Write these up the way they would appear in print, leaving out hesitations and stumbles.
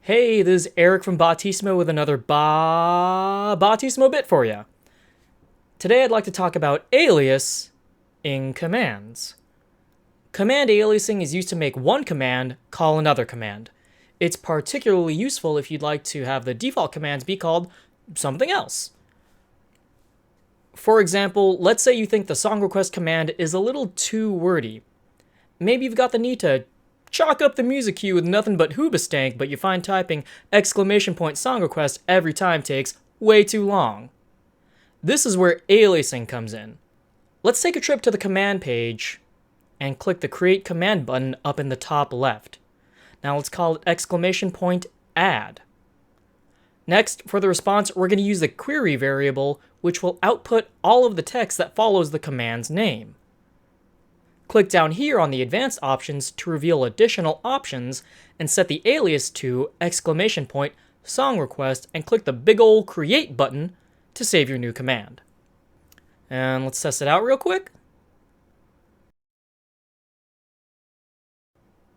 Hey, this is Eric from Botisimo with another Botisimo bit for you. Today I'd like to talk about alias in commands. Command aliasing is used to make one command call another command. It's particularly useful if you'd like to have the default commands be called something else. For example, let's say you think the song request command is a little too wordy. Maybe you've got the need to chalk up the music queue with nothing but hoobastank, but you find typing !song request every time takes way too long. This is where aliasing comes in. Let's take a trip to the command page and click the create command button up in the top left. Now let's call it !add. Next, for the response, we're going to use the query variable, which will output all of the text that follows the command's name. Click down here on the advanced options to reveal additional options and set the alias to !song request and click the big ol' create button to save your new command. And let's test it out real quick.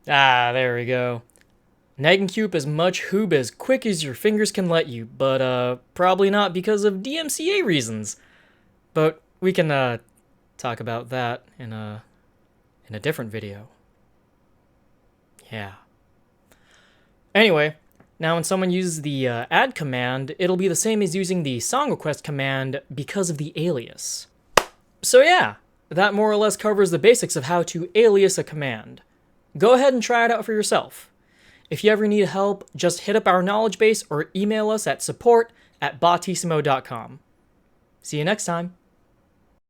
There we go. Now you can queue up as much hoob as quick as your fingers can let you, but probably not because of DMCA reasons. But we can talk about that in a different video. Yeah. Anyway, now when someone uses the add command, it'll be the same as using the song request command because of the alias. So yeah, that more or less covers the basics of how to alias a command. Go ahead and try it out for yourself. If you ever need help, just hit up our knowledge base or email us at support@botisimo.com. See you next time.